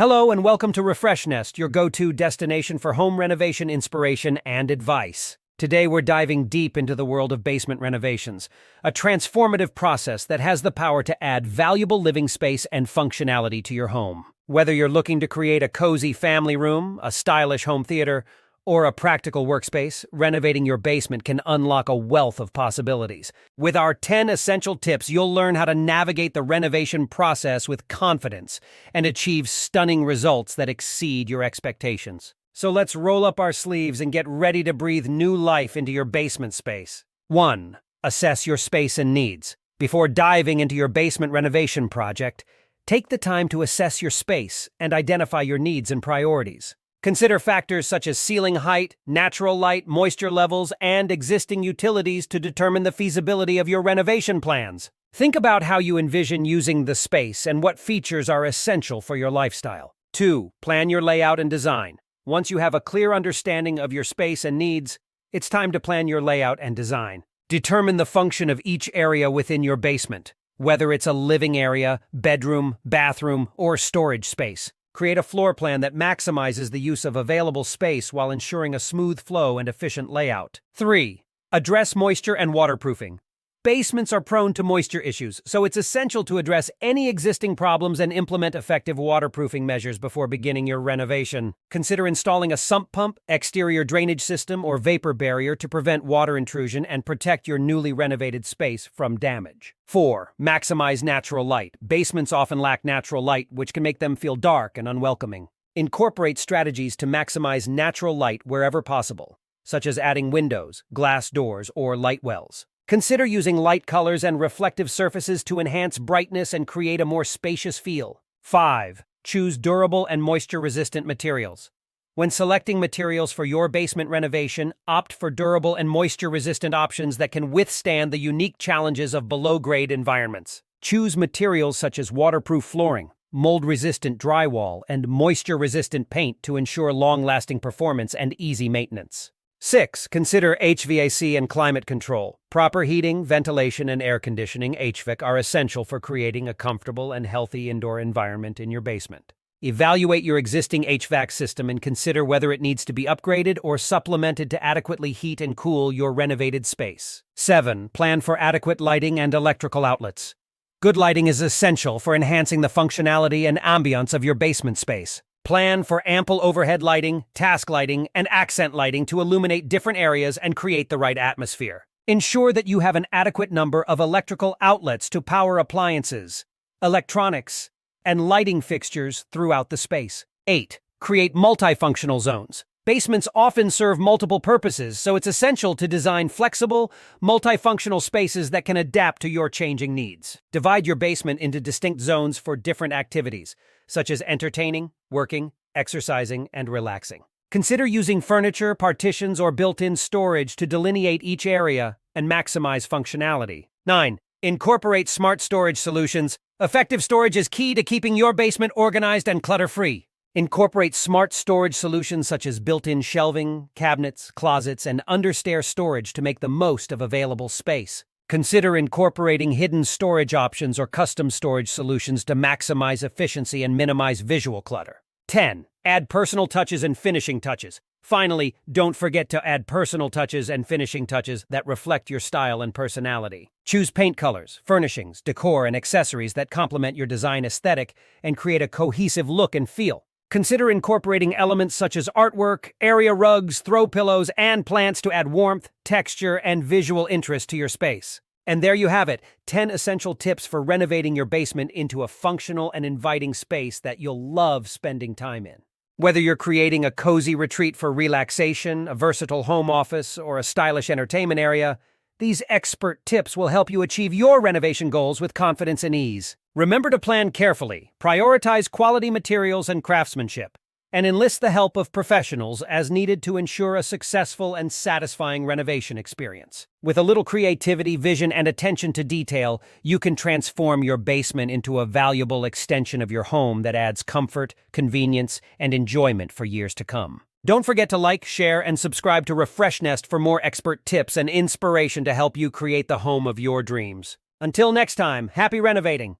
Hello and welcome to RefreshNest, your go-to destination for home renovation inspiration and advice. Today we're diving deep into the world of basement renovations, a transformative process that has the power to add valuable living space and functionality to your home. Whether you're looking to create a cozy family room, a stylish home theater, or a practical workspace, renovating your basement can unlock a wealth of possibilities. With our 10 essential tips, you'll learn how to navigate the renovation process with confidence and achieve stunning results that exceed your expectations. So let's roll up our sleeves and get ready to breathe new life into your basement space. 1. Assess your space and needs. Before diving into your basement renovation project, take the time to assess your space and identify your needs and priorities. Consider factors such as ceiling height, natural light, moisture levels, and existing utilities to determine the feasibility of your renovation plans. Think about how you envision using the space and what features are essential for your lifestyle. 2. Plan your layout and design. Once you have a clear understanding of your space and needs, it's time to plan your layout and design. Determine the function of each area within your basement, whether it's a living area, bedroom, bathroom, or storage space. Create a floor plan that maximizes the use of available space while ensuring a smooth flow and efficient layout. 3. Address moisture and waterproofing. Basements are prone to moisture issues, so it's essential to address any existing problems and implement effective waterproofing measures before beginning your renovation. Consider installing a sump pump, exterior drainage system, or vapor barrier to prevent water intrusion and protect your newly renovated space from damage. 4. Maximize natural light. Basements often lack natural light, which can make them feel dark and unwelcoming. Incorporate strategies to maximize natural light wherever possible, such as adding windows, glass doors, or light wells. Consider using light colors and reflective surfaces to enhance brightness and create a more spacious feel. 5. Choose durable and moisture-resistant materials. When selecting materials for your basement renovation, opt for durable and moisture-resistant options that can withstand the unique challenges of below-grade environments. Choose materials such as waterproof flooring, mold-resistant drywall, and moisture-resistant paint to ensure long-lasting performance and easy maintenance. 6. Consider HVAC and climate control. Proper heating, ventilation, and air conditioning (HVAC) are essential for creating a comfortable and healthy indoor environment in your basement. Evaluate your existing HVAC system and consider whether it needs to be upgraded or supplemented to adequately heat and cool your renovated space. 7. Plan for adequate lighting and electrical outlets. Good lighting is essential for enhancing the functionality and ambiance of your basement space. Plan for ample overhead lighting, task lighting, and accent lighting to illuminate different areas and create the right atmosphere. Ensure that you have an adequate number of electrical outlets to power appliances, electronics, and lighting fixtures throughout the space. 8. Create multifunctional zones. Basements often serve multiple purposes, so it's essential to design flexible, multifunctional spaces that can adapt to your changing needs. Divide your basement into distinct zones for different activities, such as entertaining, working, exercising, and relaxing. Consider using furniture, partitions, or built-in storage to delineate each area and maximize functionality. 9. Incorporate smart storage solutions. Effective storage is key to keeping your basement organized and clutter-free. Incorporate smart storage solutions such as built-in shelving, cabinets, closets, and understair storage to make the most of available space. Consider incorporating hidden storage options or custom storage solutions to maximize efficiency and minimize visual clutter. 10. Add personal touches and finishing touches. Finally, don't forget to add personal touches and finishing touches that reflect your style and personality. Choose paint colors, furnishings, decor, and accessories that complement your design aesthetic and create a cohesive look and feel. Consider incorporating elements such as artwork, area rugs, throw pillows, and plants to add warmth, texture, and visual interest to your space. And there you have it, 10 essential tips for renovating your basement into a functional and inviting space that you'll love spending time in. Whether you're creating a cozy retreat for relaxation, a versatile home office, or a stylish entertainment area, these expert tips will help you achieve your renovation goals with confidence and ease. Remember to plan carefully, prioritize quality materials and craftsmanship, and enlist the help of professionals as needed to ensure a successful and satisfying renovation experience. With a little creativity, vision, and attention to detail, you can transform your basement into a valuable extension of your home that adds comfort, convenience, and enjoyment for years to come. Don't forget to like, share, and subscribe to RefreshNest for more expert tips and inspiration to help you create the home of your dreams. Until next time, happy renovating!